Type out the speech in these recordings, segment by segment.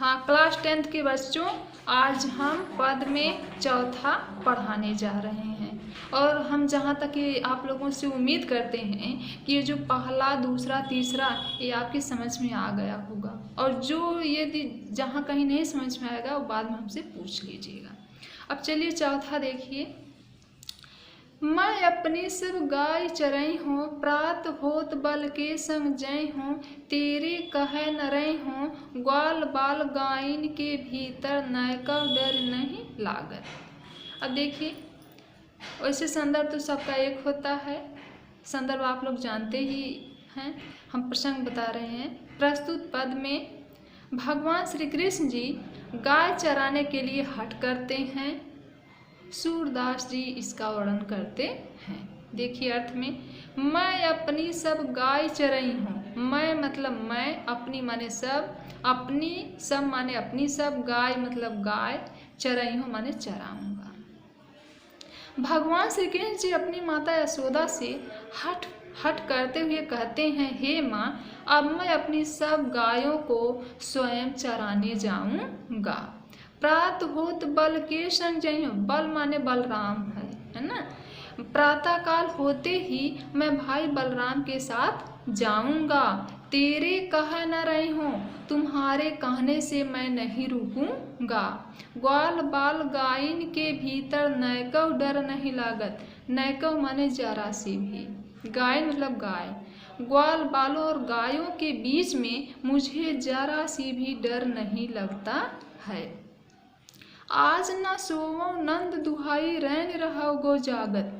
हाँ class 10th के बच्चों, आज हम पद में चौथा पढ़ाने जा रहे हैं और हम जहाँ तक कि आप लोगों से उम्मीद करते हैं कि ये जो पहला, दूसरा, तीसरा ये आपकी समझ में आ गया होगा, और जो यदि जहाँ कहीं नहीं समझ में आएगा वो बाद में हमसे पूछ लीजिएगा। अब चलिए चौथा देखिए। मैं अपनी सब गाय चरई हूँ, प्रात होत बल के संग जय हूँ, तेरे कहे न रही हूँ, ग्वाल बाल गायन के भीतर नैका डर नहीं लागत। अब देखिए, वैसे संदर्भ तो सबका एक होता है, संदर्भ आप लोग जानते ही हैं, हम प्रसंग बता रहे हैं। प्रस्तुत पद में भगवान श्री कृष्ण जी गाय चराने के लिए हट करते हैं, सूरदास जी इसका वर्णन करते हैं। देखिए अर्थ में, मैं अपनी सब गाय चरई हूँ। मैं मतलब मैं, अपनी माने सब, अपनी सब माने अपनी सब, गाय मतलब गाय, चरई हूँ माने चराऊंगा। भगवान श्री कृष्ण जी अपनी माता यशोदा से हट करते हुए कहते हैं, हे माँ, अब मैं अपनी सब गायों को स्वयं चराने जाऊंगा। प्रात होत बल के संग जई हूँ, बल माने बलराम है ना। प्रातः काल होते ही मैं भाई बलराम के साथ जाऊंगा। तेरे कह न रही हूँ, तुम्हारे कहने से मैं नहीं रुकूंगा। ग्वाल बाल गायन के भीतर नैकव डर नहीं लागत। नैकव माने जरा से भी, गायन मतलब गाय। ग्वाल बालों और गायों के बीच में मुझे जरा सी भी डर नहीं लगता है। आज न सोवो नंद दुहाई, रैन रहोगो जागत।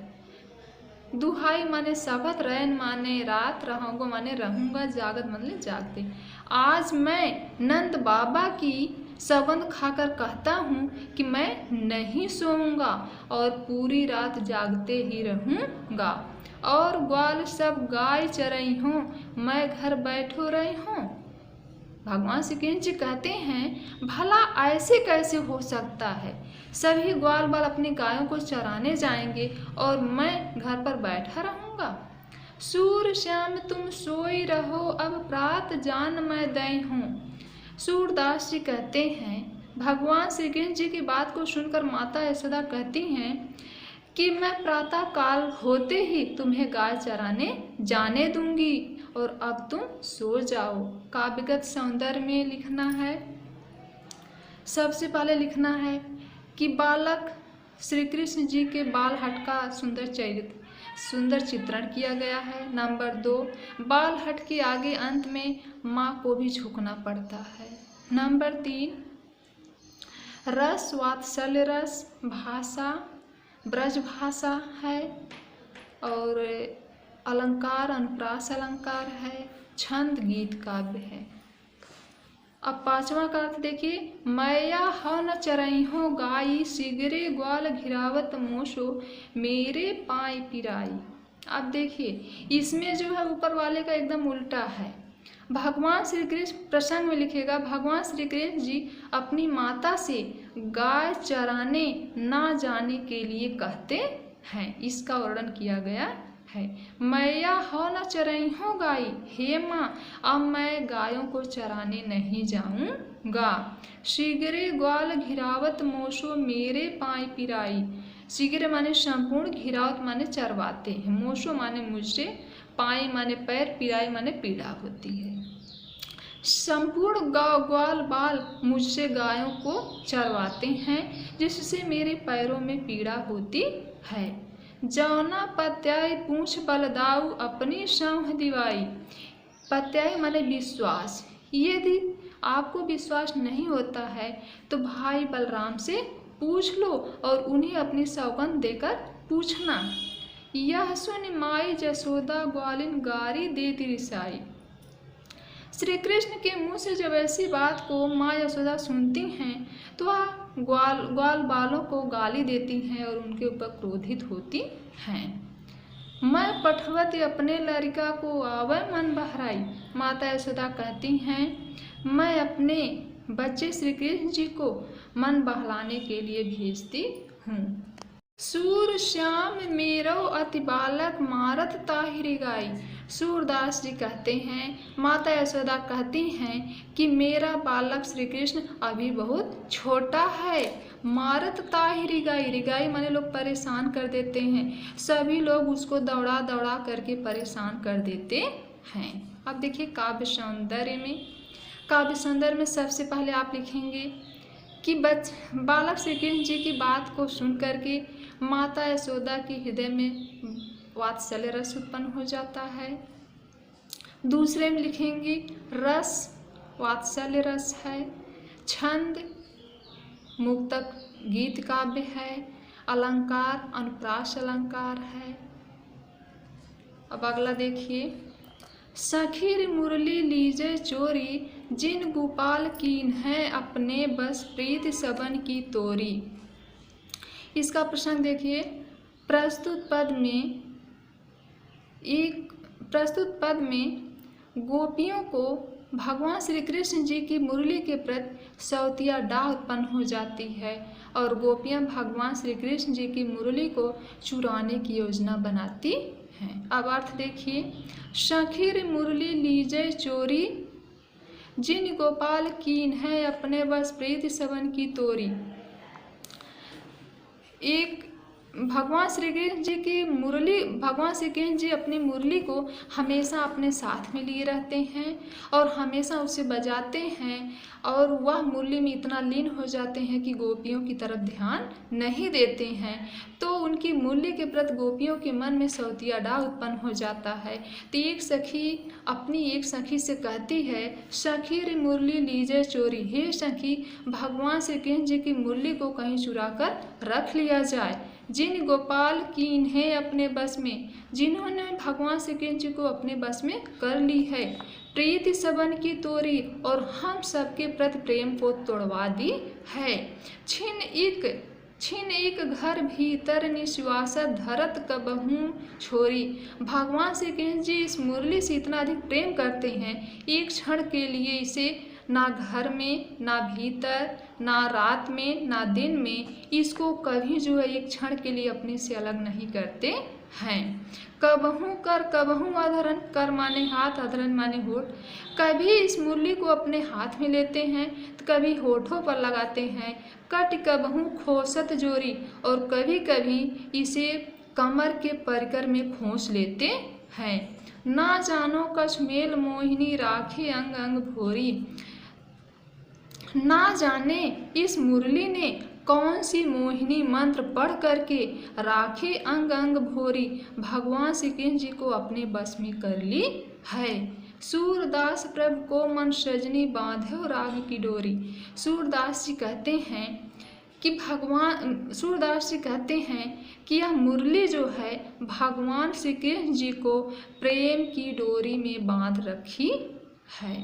दुहाई माने शपथ, रैन माने रात, रहोगो माने रहूंगा, जागत मतलब जागते। आज मैं नंद बाबा की सौगंध खाकर कहता हूँ कि मैं नहीं सोऊंगा और पूरी रात जागते ही रहूंगा। और ग्वाल सब गाय चरई हूँ, मैं घर बैठो रही हूँ। भगवान श्री कृष्ण जी कहते हैं, भला ऐसे कैसे हो सकता है, सभी ग्वाल बाल अपनी गायों को चराने जाएंगे और मैं घर पर बैठा रहूंगा। सूर श्याम तुम सोई रहो, अब प्रात जान मैं दई हूँ। सूरदास जी कहते हैं, भगवान श्री कृष्ण जी की बात को सुनकर माता यशोदा कहती हैं कि मैं प्रातः काल होते ही तुम्हें गाय चराने जाने दूंगी और अब तुम सो जाओ। काव्यगत सौंदर्य में लिखना है, सबसे पहले लिखना है कि बालक श्री कृष्ण जी के बाल हट का सुंदर चित्रण किया गया है। नंबर 2, बाल हट के आगे अंत में माँ को भी झुकना पड़ता है। नंबर 3, रस वात्सल्य रस, भाषा ब्रज भाषा है और अलंकार अनुप्रास अलंकार है, छंद गीत काव्य है। अब 5वां का अर्थ देखिए, मैया ह न चरई हो गाई, सिगरे ग्वाल घिरावत मोशो, मेरे पाई पिराई। अब देखिए, इसमें जो है ऊपर वाले का एकदम उल्टा है। भगवान श्री कृष्ण, प्रसंग में लिखेगा, भगवान श्री कृष्ण जी अपनी माता से गाय चराने ना जाने के लिए कहते हैं, इसका वर्णन किया गया है। मैया हो न चरई हो गाई, हे माँ, अब मैं गायों को चराने नहीं जाऊंगा। शीघ्रे ग्वाल घिरावत मोशो, मेरे पाई पिराई। शीघ्र माने संपूर्ण, घिरावत माने चरवाते हैं, मोशो माने मुझसे, पाई माने पैर, पिराई माने पीड़ा होती है। संपूर्ण ग्वाल बाल मुझसे गायों को चरवाते हैं, जिससे मेरे पैरों में पीड़ा होती है। जौना पत्याई पूछ बलदाऊ, अपनी सौंह दिवाई। पत्याई माने विश्वास। यदि आपको विश्वास नहीं होता है तो भाई बलराम से पूछ लो और उन्हें अपनी सौगंध देकर पूछना। यह सुन माई जसोदा ग्वालिन गारी देती रिसाई। श्री कृष्ण के मुंह से जब ऐसी बात को माँ यशोदा सुनती हैं तो वह ग्वाल बालों को गाली देती हैं और उनके ऊपर क्रोधित होती हैं। मैं पठवती अपने लड़का को आवे मन बहराई। माता यशोदा कहती हैं, मैं अपने बच्चे श्री कृष्ण जी को मन बहलाने के लिए भेजती हूँ। सूर श्याम मेरो अति बालक, मारत ताहिरी गाई। सूरदास जी कहते हैं, माता यशोदा कहती हैं कि मेरा बालक श्री कृष्ण अभी बहुत छोटा है। मारत ताहि रिगाई, रिगाई माने लोग परेशान कर देते हैं, सभी लोग उसको दौड़ा दौड़ा करके परेशान कर देते हैं। अब देखिए काव्य सौंदर्य में, काव्य सौंदर्य में सबसे पहले आप लिखेंगे कि बालक श्री कृष्ण जी की बात को सुन करके माता यशोदा के हृदय में वात्सल्य रस उत्पन्न हो जाता है। दूसरे में लिखेंगे रस, वात्सल्य रस है। छंद, मुक्तक गीत काव्य है। अलंकार, अनुप्रास अलंकार है। अब अगला देखिए, सखीर मुरली लीजे चोरी, जिन गोपाल कीन है अपने बस प्रीत सबन की तोरी। इसका प्रसंग देखिए, प्रस्तुत पद में गोपियों को भगवान श्री कृष्ण जी की मुरली के प्रति सौतिया डाह उत्पन्न हो जाती है और गोपियां भगवान श्री कृष्ण जी की मुरली को चुराने की योजना बनाती हैं। अब अर्थ देखिए, सखीर मुरली लीजे चोरी, जिन गोपाल कीन है अपने बस प्रीत सबन की तोरी। एक भगवान श्री कृष्ण जी की मुरली, भगवान श्री कृष्ण जी अपनी मुरली को हमेशा अपने साथ में लिए रहते हैं और हमेशा उसे बजाते हैं और वह मुरली में इतना लीन हो जाते हैं कि गोपियों की तरफ ध्यान नहीं देते हैं। तो उनकी मुरली के प्रति गोपियों के मन में सौतिया डाह उत्पन्न हो जाता है। तो एक सखी अपनी एक सखी से कहती है, सखी रे मुरली लीजे चोरी, हे सखी भगवान श्री कृष्ण जी की मुरली को कहीं चुरा कर रख लिया जाए। जिन गोपाल कीन है अपने बस में, जिन्होंने भगवान श्री कृष्ण जी को अपने बस में कर ली है, प्रीति सबन की तोरी, और हम सबके प्रति प्रेम को तोड़वा दी है। छिन एक घर भीतर निश्वास धरत कबहू छोरी। भगवान श्री कृष्ण जी इस मुरली से इतना अधिक प्रेम करते हैं, एक क्षण के लिए इसे ना घर में, ना भीतर, ना रात में, ना दिन में, इसको कभी जो है एक क्षण के लिए अपने से अलग नहीं करते हैं। कबहू कर कबहू अधरन, कर माने हाथ, अधरन माने होठ। कभी इस मुरली को अपने हाथ में लेते हैं तो कभी होठों पर लगाते हैं। कट कबहू खोसत जोरी, और कभी कभी इसे कमर के परिकर में खोस लेते हैं। ना जानो कछ मेल मोहिनी राखे अंग अंग भोरी। ना जाने इस मुरली ने कौन सी मोहिनी मंत्र पढ़ करके राखे अंग अंग भोरी, भगवान श्री कृष्ण जी को अपने बस में कर ली है। सूरदास प्रभु को मन सजनी बांधे राग की डोरी। सूरदास जी कहते हैं कि यह मुरली जो है भगवान श्री कृष्ण जी को प्रेम की डोरी में बांध रखी है।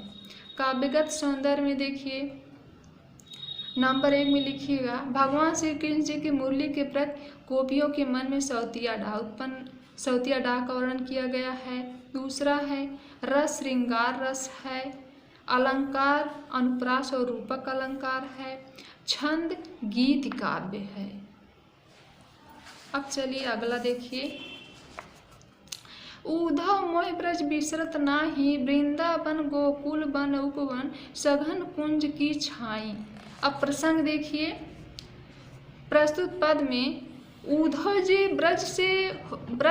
काव्यगत सौंदर्य में देखिए, नंबर 1 में लिखिएगा, भगवान श्री कृष्ण जी की मुरली के प्रति गोपियों के मन में सौतिया डाह का वर्णन किया गया है। दूसरा है रस, श्रृंगार रस है। अलंकार, अनुप्रास और रूपक अलंकार है। छंद, गीत काव्य है। अब चलिए अगला देखिए, उद्धव मोहि ब्रज बिसरत नाही, वृंदावन गोकुल वन उपवन, सघन कुंज की छाई। अब प्रसंग देखिए, प्रस्तुत पद में उद्धव जी ब्रज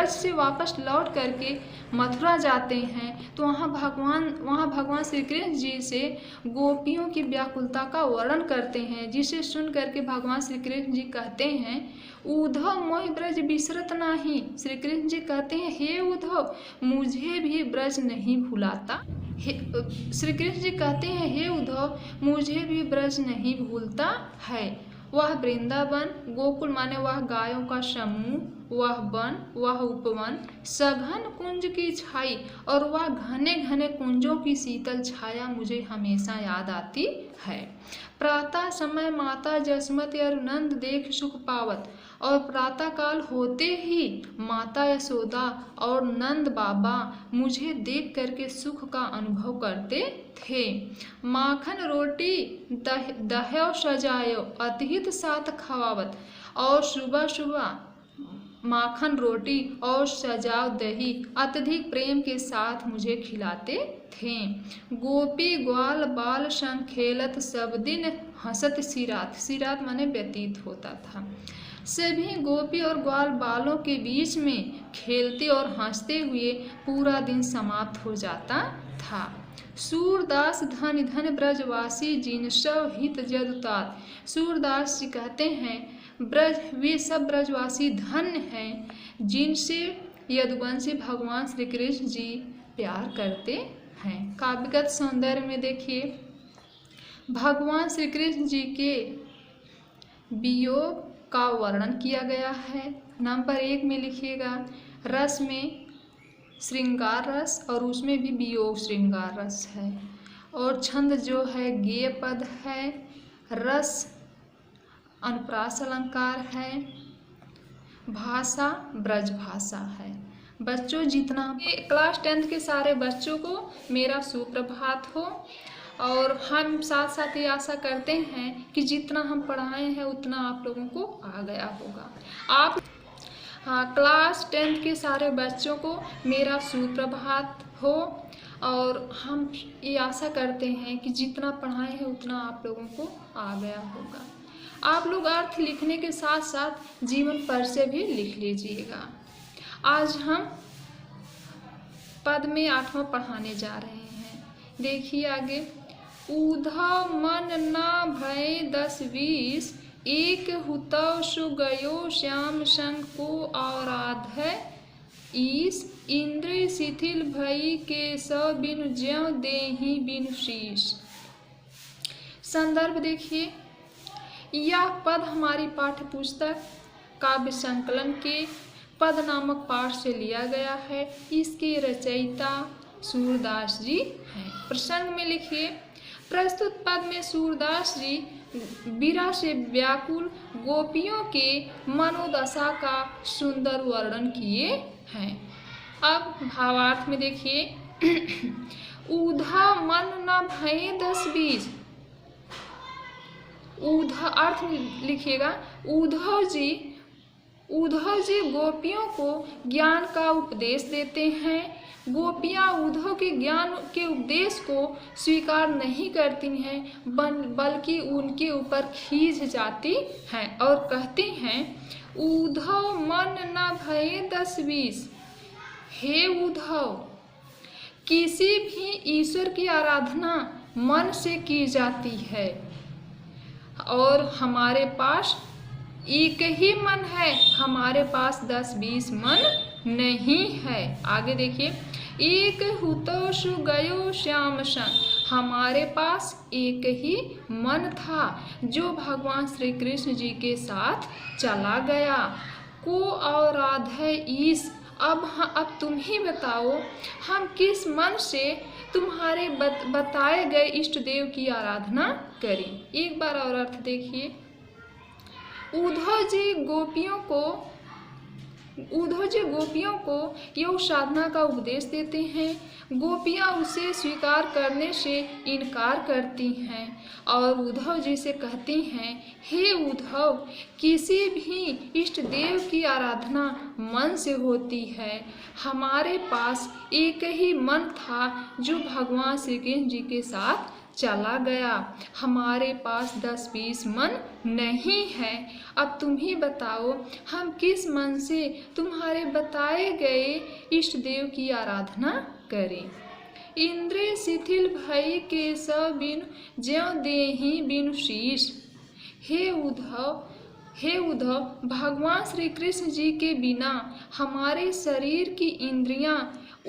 से वापस लौट करके मथुरा जाते हैं तो वहाँ भगवान श्री कृष्ण जी से गोपियों की व्याकुलता का वर्णन करते हैं, जिसे सुन करके भगवान श्री कृष्ण जी कहते हैं, उद्धव मोहि ब्रज बिसरत नाही। श्री कृष्ण जी कहते हैं, हे उद्धव मुझे भी ब्रज नहीं भुलाता। श्री कृष्ण जी कहते हैं, हे उद्धव मुझे भी ब्रज नहीं भूलता है। वह वृंदावन, गोकुल माने वह गायों का समूह, वह वन, वह उपवन, सघन कुंज की छाई, और वह घने घने कुंजों की शीतल छाया मुझे हमेशा याद आती है। प्रातः समय माता जसमति और नंद देख सुख पावत, और प्रातः काल होते ही माता यशोदा और नंद बाबा मुझे देख करके सुख का अनुभव करते थे। माखन रोटी दह्यो सजायो अतिहित साथ खवावत, और सुबह सुबह माखन रोटी और सजाव दही अत्यधिक प्रेम के साथ मुझे खिलाते थे। गोपी ग्वाल बाल संग खेलत सब दिन हंसत सिरात, सिरात माने व्यतीत होता था। सभी गोपी और ग्वाल बालों के बीच में खेलते और हंसते हुए पूरा दिन समाप्त हो जाता था। सूरदास धन धन ब्रजवासी जिन सब हित जदुतात, सूरदास जी कहते हैं ब्रज वे सब ब्रजवासी धन्य हैं जिनसे यदुवंशी भगवान श्री कृष्ण जी प्यार करते हैं। काव्यगत सौंदर्य में देखिए, भगवान श्री कृष्ण जी के वियोग का वर्णन किया गया है। नंबर 1 में लिखिएगा, रस में श्रृंगार रस और उसमें भी वियोग श्रृंगार रस है। और छंद जो है गेय पद है, रस अनुप्रास अलंकार है, भाषा ब्रज भाषा है। बच्चों जितना क्लास 10th के सारे बच्चों को मेरा सुप्रभात हो, और हम साथ साथ ये आशा करते हैं कि जितना हम पढ़ाए हैं उतना आप लोगों को आ गया होगा। आप क्लास 10th के सारे बच्चों को मेरा सुप्रभात हो, और हम ये आशा करते हैं कि जितना पढ़ाए हैं उतना आप लोगों को आ गया होगा। आप लोग अर्थ लिखने के साथ साथ जीवन परिचय भी लिख लीजिएगा। आज हम पद में 8वां पढ़ाने जा रहे हैं। देखिए आगे, उधव मन न भय 10-20, एक हुतव सु गयो श्याम संग को औराध ईस, इंद्रिय शिथिल भई के सब बिनु ज्यों देहि बिनु शीश। संदर्भ देखिए, यह पद हमारी पाठ्य पुस्तक काव्य संकलन के पद नामक पाठ से लिया गया है। इसके रचयिता सूरदास जी हैं। प्रसंग में लिखिए, प्रस्तुत पद में सूरदास जी विरह से व्याकुल गोपियों के मनोदशा का सुंदर वर्णन किए हैं। अब भावार्थ में देखिए, उधा मन न भये 10-20, उद्धव अर्थ लिखिएगा, उद्धव जी गोपियों को ज्ञान का उपदेश देते हैं। गोपियाँ उद्धव के ज्ञान के उपदेश को स्वीकार नहीं करती हैं, बल्कि उनके ऊपर खींच जाती हैं और कहती हैं, उद्धव मन न भये 10-20। हे उद्धव, किसी भी ईश्वर की आराधना मन से की जाती है और हमारे पास एक ही मन है, हमारे पास 10-20 मन नहीं है। आगे देखिए, एक हुतो सु गयो श्याम संग, हमारे पास एक ही मन था जो भगवान श्री कृष्ण जी के साथ चला गया। को औराधे ईस, अब तुम ही बताओ, हम किस मन से तुम्हारे बताए गए इष्ट देव की आराधना करें। एक बार और अर्थ देखिए, उद्धव जी गोपियों को योग साधना का उपदेश देते हैं। गोपियाँ उसे स्वीकार करने से इनकार करती हैं और उद्धव जी से कहती हैं, हे उद्धव, किसी भी इष्ट देव की आराधना मन से होती है। हमारे पास एक ही मन था जो भगवान श्री कृष्ण जी के साथ चला गया, हमारे पास 10-20 मन नहीं है। अब तुम ही बताओ, हम किस मन से तुम्हारे बताए गए इष्ट देव की आराधना करें। इंद्रिय शिथिल भई के सब बिनु ज्यों देहि बिनु शीश। हे उद्धव, भगवान श्री कृष्ण जी के बिना हमारे शरीर की इंद्रियां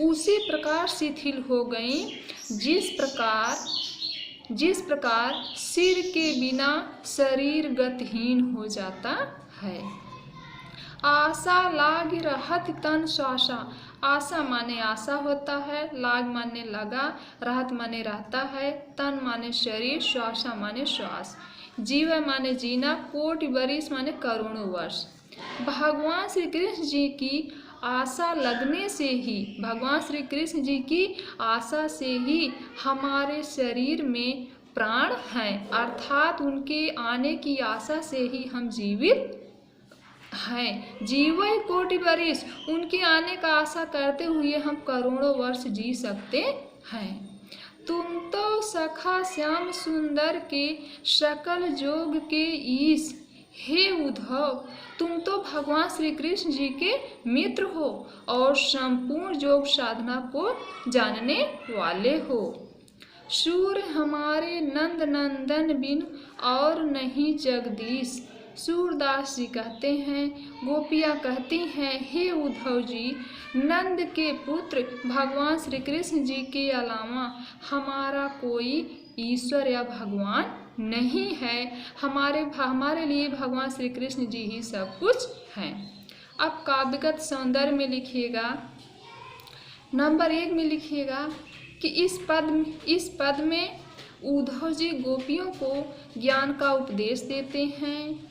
उसी प्रकार शिथिल हो गईं जिस प्रकार सिर के बिना शरीर गतिहीन हो जाता है। आशा लाग रहत तन श्वासा, आशा माने आशा होता है, लाग माने लगा, रहत माने रहता है, तन माने शरीर, श्वासा माने श्वास, जीव माने जीना, कोटि बरिस माने करोड़ों वर्ष। भगवान श्री कृष्ण जी की आशा लगने से ही, भगवान श्री कृष्ण जी की आशा से ही हमारे शरीर में प्राण हैं, अर्थात उनके आने की आशा से ही हम जीवित हैं। जीवय कोटि बरिस, उनके आने का आशा करते हुए हम करोड़ों वर्ष जी सकते हैं। तुम तो सखा श्याम सुंदर के सकल जोग के ईश, हे उद्धव तुम तो भगवान श्री कृष्ण जी के मित्र हो और संपूर्ण योग साधना को जानने वाले हो। सूर हमारे नंद नंदन बिन और नहीं जगदीश। सूरदास जी कहते हैं, गोपियाँ कहती हैं, हे उद्धव जी, नंद के पुत्र भगवान श्री कृष्ण जी के अलावा हमारा कोई ईश्वर या भगवान नहीं है। हमारे लिए भगवान श्री कृष्ण जी ही सब कुछ हैं। अब काव्यगत सौंदर्य में लिखिएगा, नंबर 1 में लिखिएगा कि इस पद में उद्धव जी गोपियों को ज्ञान का उपदेश देते हैं।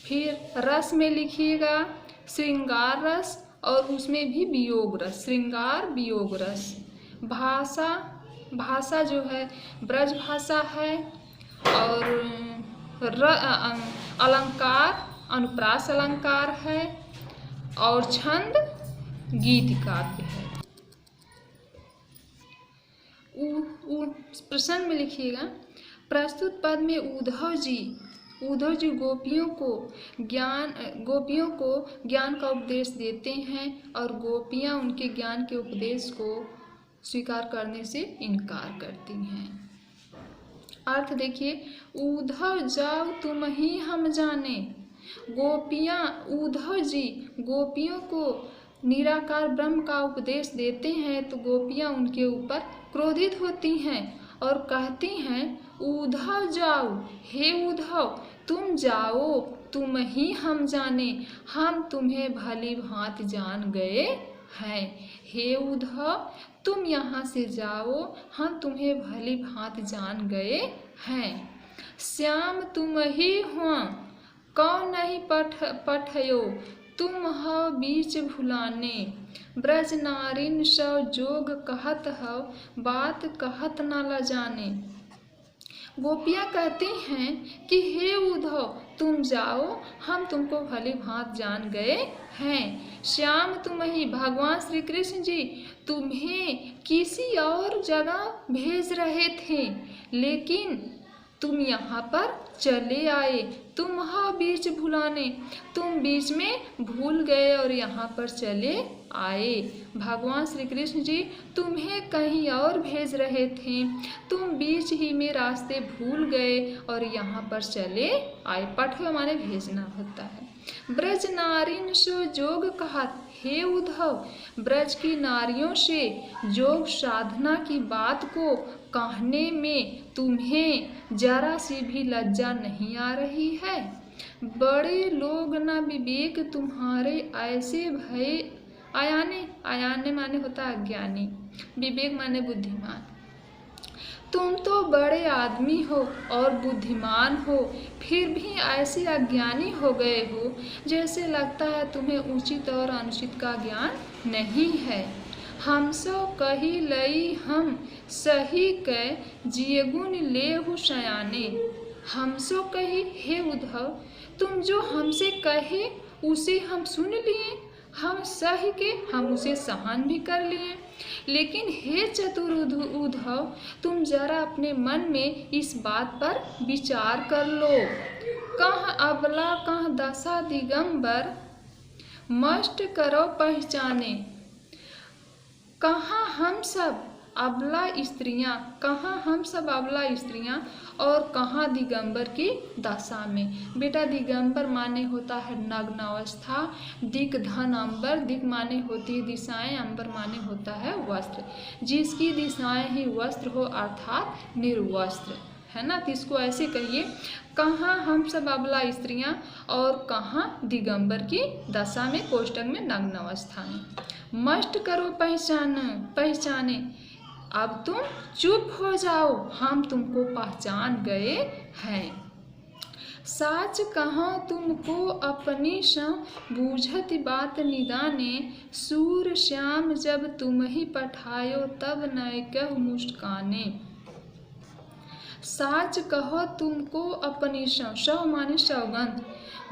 फिर रस में लिखिएगा श्रृंगार रस और उसमें भी वियोग रस, श्रृंगार वियोग रस। भाषा जो है ब्रज भाषा है और अलंकार अनुप्रास अलंकार है और छंद गीत काव्य है। प्रसंग में लिखिएगा, प्रस्तुत पद में उद्धव जी गोपियों को ज्ञान का उपदेश देते हैं और गोपियां उनके ज्ञान के उपदेश को स्वीकार करने से इनकार करती हैं। अर्थ देखिए, उद्धव जाओ तुम ही हम जाने। उद्धव जी गोपियों को निराकार ब्रह्म का उपदेश देते हैं तो गोपियां उनके ऊपर क्रोधित होती हैं और कहती हैं, उद्धव जाओ, हे उद्धव तुम जाओ, तुम ही हम जाने, हम तुम्हें भली भांति जान गए हैं। हे उद्धव तुम यहाँ से जाओ, हम तुम्हें भली भांति जान गए हैं। श्याम तुम ही हो, कौन नहीं पठयो, तुम हो बीच भुलाने। ब्रज नारिन सौ जोग कहत हो, बात कहत न ल जाने। गोपियाँ कहती हैं कि हे उद्धव तुम जाओ, हम तुमको भली भांति जान गए हैं। श्याम तुम ही, भगवान श्री कृष्ण जी तुम्हें किसी और जगह भेज रहे थे, लेकिन तुम यहाँ पर चले आए। तुम हो बीच भुलाने, तुम बीच में भूल गए और यहाँ पर चले आए। भगवान श्री कृष्ण जी तुम्हें कहीं और भेज रहे थे, तुम बीच ही में रास्ते भूल गए और यहाँ पर चले आए। पठवे माने भेजना होता है। ब्रज नारिन सो जोग कहत, हे उद्धव ब्रज की नारियों से योग साधना की बात को कहने में तुम्हें जरा सी भी लज्जा नहीं आ रही है। बड़े लोग न विवेक तुम्हारे ऐसे भय आयाने माने होता है अज्ञानी, विवेक माने बुद्धिमान। तुम तो बड़े आदमी हो और बुद्धिमान हो, फिर भी ऐसे अज्ञानी हो गए हो जैसे लगता है तुम्हें उचित और अनुचित का ज्ञान नहीं है। हम सो कही लई हम सही कै जियगुण लेहु शयाने। हम सो कही, हे उद्धव तुम जो हमसे कहे उसे हम सुन लिए, हम सही के हम उसे सहन भी कर लिए, लेकिन हे चतुर उद्धव तुम जरा अपने मन में इस बात पर विचार कर लो। कहाँ अबला कहाँ दशा दिगंबर, मस्ट करो पहचाने। कहाँ हम सब अबला स्त्रियां और कहाँ दिगंबर की दशा में। बेटा दिगंबर माने होता है नग्न अवस्था, दिक धन अंबर, दिक माने होती है दिशाएं, अंबर माने होता है वस्त्र। जिसकी दिशाएं ही वस्त्र हो अर्थात निर्वस्त्र, है ना। तो इसको ऐसे कहिए, कहाँ हम सब अबला स्त्रियां और कहाँ दिगंबर की दशा में, कोष्टक में नग्न अवस्था में। मस्ट करो पहचाने, अब तुम चुप हो जाओ, हम तुमको पहचान गए हैं। साच कहो तुमको अपनी सं बूझत बात निदाने, सूर श्याम जब तुम ही पठायो तब नय कहु मुस्काने। साच कहो तुमको अपनी सौ माने सौगंध।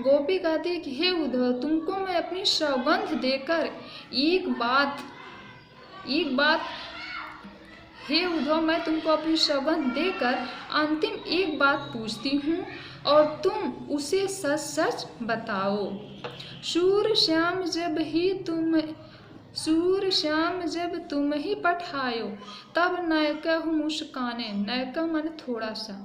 गोपी कहती है कि हे उद्धव, तुमको मैं अपनी सौगंध देकर एक बात हे उद्धव, मैं तुमको अपनी सौगंध देकर अंतिम एक बात पूछती हूँ और तुम उसे सच सच बताओ। सूर श्याम जब तुम ही पठायो, तब नयकहु मुस्काने। नयकहु माने थोड़ा सा।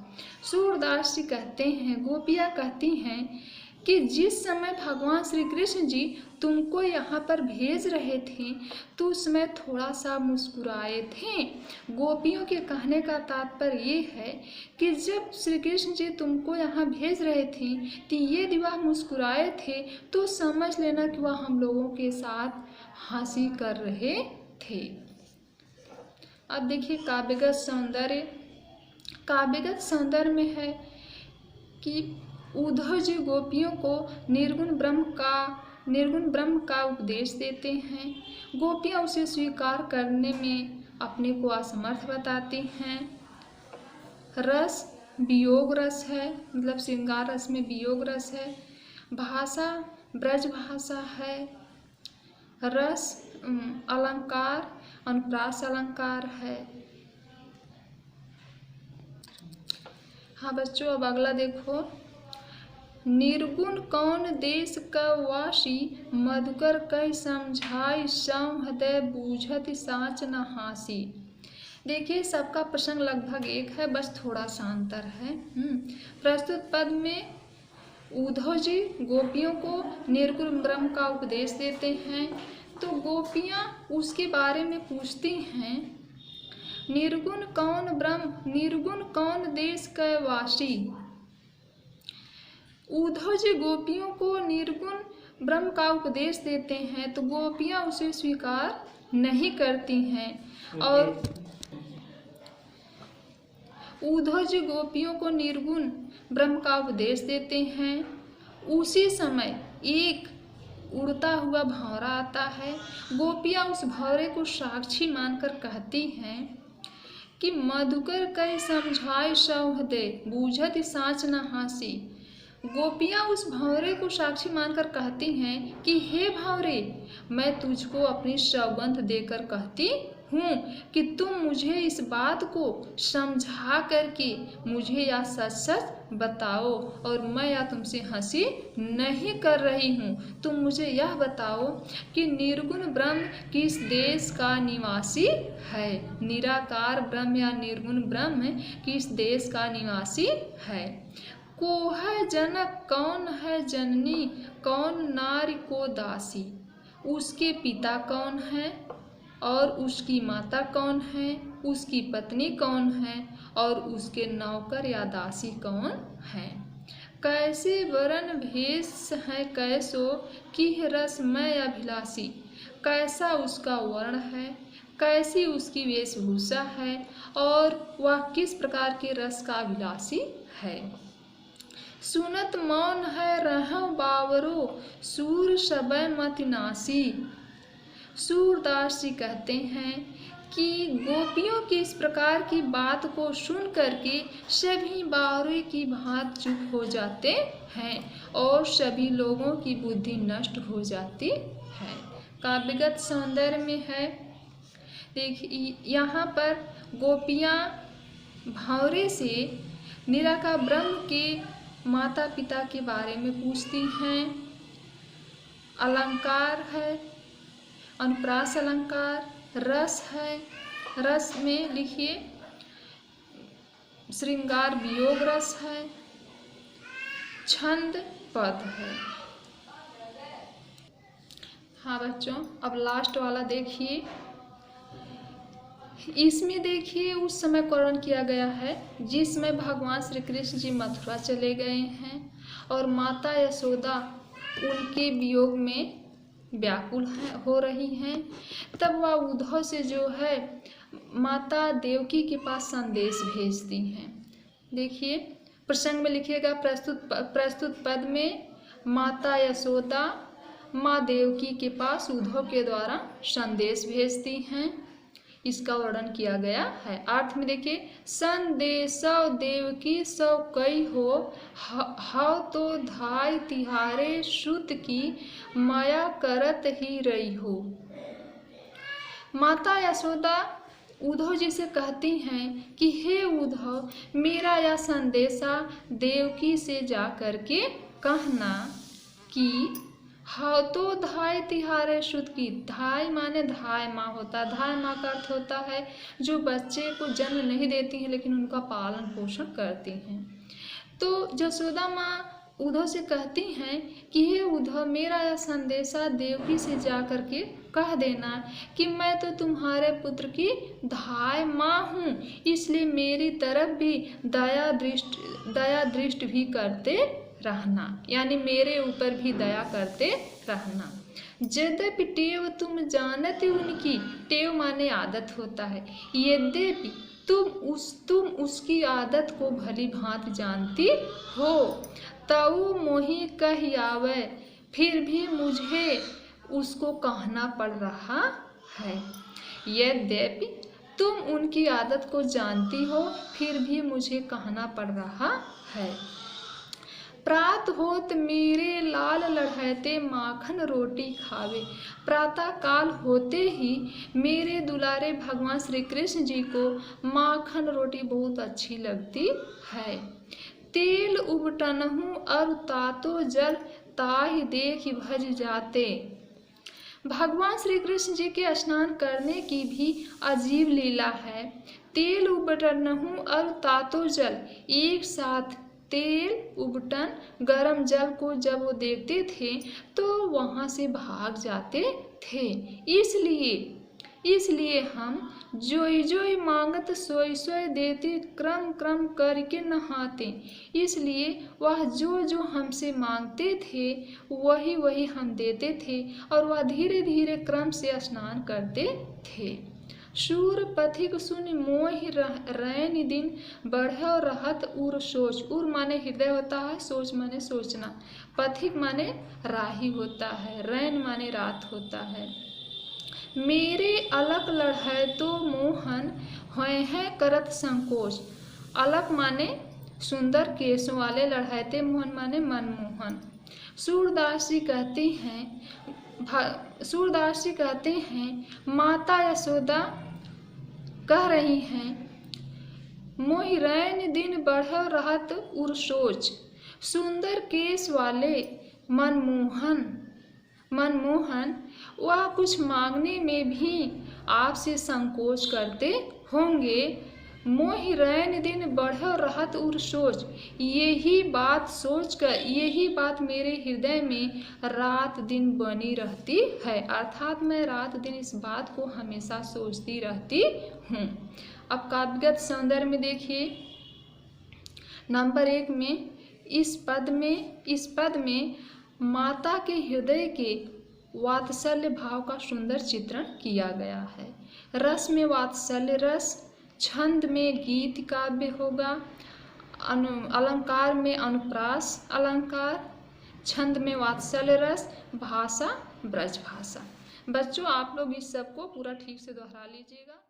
सूरदास जी कहते हैं, गोपियाँ कहती हैं कि जिस समय भगवान श्री कृष्ण जी तुमको यहाँ पर भेज रहे थे तो उसमें थोड़ा सा मुस्कुराए थे। गोपियों के कहने का तात्पर्य ये है कि जब श्री कृष्ण जी तुमको यहाँ भेज रहे थे तो यदि वह मुस्कुराए थे तो समझ लेना कि वह हम लोगों के साथ हंसी कर रहे थे। अब देखिए काव्यगत सौंदर्य। काव्यगत सौंदर्य में है कि उद्धव जी गोपियों को निर्गुण ब्रह्म का उपदेश देते हैं। गोपियाँ उसे स्वीकार करने में अपने को असमर्थ बताती हैं। रस वियोग रस है, मतलब श्रृंगार रस में वियोग रस है। भाषा ब्रज भाषा है। रस अलंकार अनुप्रास अलंकार है। हाँ बच्चों, अब अगला देखो। निर्गुण कौन देश का वासी, मधुकर कह समझाई, सम हृदय बूझत साच न हासी। देखिए सबका प्रसंग लगभग एक है, बस थोड़ा सा अंतर है। प्रस्तुत पद में उद्धव जी गोपियों को निर्गुण ब्रह्म का उपदेश देते हैं तो गोपियाँ उसके बारे में पूछती हैं, निर्गुण कौन देश का वासी। उद्धव जी गोपियों को निर्गुण ब्रह्म का उपदेश देते हैं तो गोपियाँ उसे स्वीकार नहीं करती हैं और उद्धव जी गोपियों को निर्गुण ब्रह्म का उपदेश देते हैं। उसी समय एक उड़ता हुआ भंवरा आता है। गोपियाँ उस भंवरे को साक्षी मानकर कहती हैं कि मधुकर कह समझाए सौहृदय बूझत साच न हासी। गोपियाँ उस भंवरे को साक्षी मानकर कहती हैं कि हे भंवरे, मैं तुझको अपनी सौगंध देकर कहती हूँ कि तुम मुझे इस बात को समझा करके मुझे या सच सच बताओ और मैं या तुमसे हंसी नहीं कर रही हूँ। तुम मुझे यह बताओ कि निर्गुण ब्रह्म किस देश का निवासी है। निराकार ब्रह्म या निर्गुण ब्रह्म किस देश का निवासी है। को है जनक, कौन है जननी, कौन नारी को दासी। उसके पिता कौन है और उसकी माता कौन है, उसकी पत्नी कौन है और उसके नौकर या दासी कौन है। कैसे वरण भेष है कैसो, की रसमय अभिलाषी। कैसा उसका वर्ण है, कैसी उसकी वेशभूषा है और वह किस प्रकार के रस का अभिलाषी है। सुनत मौन है रहं बावरो, सूर सबय मति नासी। सूरदास जी कहते हैं कि गोपियों की इस प्रकार की बात को सुन करके सभी बावरे की भांति चुप हो जाते हैं और सभी लोगों की बुद्धि नष्ट हो जाती है। काव्यगत सौंदर्य में है, देखिए यहाँ पर गोपियाँ भावरे से निराकार ब्रह्म के माता पिता के बारे में पूछती हैं। अलंकार है अनुप्रास अलंकार। रस है, रस में लिखिए श्रृंगार वियोग रस है। छंद पद है। हाँ बच्चों, अब लास्ट वाला देखिए। इसमें देखिए उस समय का वर्णन किया गया है जिसमें भगवान श्री कृष्ण जी मथुरा चले गए हैं और माता यशोदा उनके वियोग में व्याकुल हो रही हैं। तब वह उद्धव से जो है माता देवकी के पास संदेश भेजती हैं। देखिए प्रसंग में लिखिएगा, प्रस्तुत पद में माता यशोदा माँ देवकी के पास उद्धव के द्वारा संदेश भेजती हैं। इसका वर्णन किया गया है। अर्थ में देखिए, संदेश देवकी सौ कई हो, हाउ तो धाय तिहारे श्रुत की, माया करत ही रही हो। माता यशोदा उद्धव जी से कहती हैं कि हे उद्धव, मेरा यह संदेशा देवकी से जा करके कहना कि हाँ तो धाय तिहारे शुद्ध की। धाय माने धाय माँ होता है। धाय माँ का अर्थ होता है जो बच्चे को जन्म नहीं देती है लेकिन उनका पालन पोषण करती हैं। तो जसोदा माँ उद्धव से कहती हैं कि हे उद्धव, मेरा यह संदेशा देवकी से जा कर के कह देना कि मैं तो तुम्हारे पुत्र की धाय माँ हूँ, इसलिए मेरी तरफ भी दया दृष्टि भी करते रहना, यानी मेरे ऊपर भी दया करते रहना। यद्यपि टेव तुम जानते उनकी, टेव माने आदत होता है, यद्यपि तुम उसकी आदत को भली भांति जानती हो, तऊ मोहि कह आवे, फिर भी मुझे उसको कहना पड़ रहा है। यद्यपि तुम उनकी आदत को जानती हो, फिर भी मुझे कहना पड़ रहा है। प्रात होत मेरे लाल लड़हते, माखन रोटी खावे। प्रातः काल होते ही मेरे दुलारे भगवान श्री कृष्ण जी को माखन रोटी बहुत अच्छी लगती है। तेल उबटनहु और तातो जल, ताहि देख भज जाते। भगवान श्री कृष्ण जी के स्नान करने की भी अजीब लीला है। तेल उबटनहु और तातो जल, एक साथ तेल उबटन गरम जल को जब वो देखते थे तो वहाँ से भाग जाते थे। इसलिए हम जोई जोई मांगत सोई सोई देते, क्रम क्रम करके नहाते। इसलिए वह जो हमसे मांगते थे वही हम देते थे और वह धीरे धीरे क्रम से स्नान करते थे। शूर पथिक सुनि मोहि रैन दिन, बढ़ो रहत उर सोच। उर माने हृदय होता है, सोच माने सोचना, पथिक माने राही होता है, रैन माने रात होता है। मेरे अलक लड़है तो मोहन, होय है करत संकोच। अलक माने सुंदर केसों वाले, लड़हैते मोहन माने मनमोहन। सूरदास जी कहते हैं माता यशोदा कह रही हैं, मोहि रैन दिन बढ़ रहत उर सोच। सुंदर केस वाले मनमोहन वह कुछ मांगने में भी आपसे संकोच करते होंगे। मोहि रैन दिन बढ़ रहत उर सोच, यही बात मेरे हृदय में रात दिन बनी रहती है, अर्थात मैं रात दिन इस बात को हमेशा सोचती रहती हूँ। अब काव्यगत सौंदर्य में देखिए, नंबर 1 में इस पद में माता के हृदय के वात्सल्य भाव का सुंदर चित्रण किया गया है। रस में वात्सल्य रस, छंद में गीत काव्य होगा, अलंकार में अनुप्रास अलंकार, छंद में वात्सल्य रस, भाषा ब्रज भाषा। बच्चों आप लोग इस सब को पूरा ठीक से दोहरा लीजिएगा।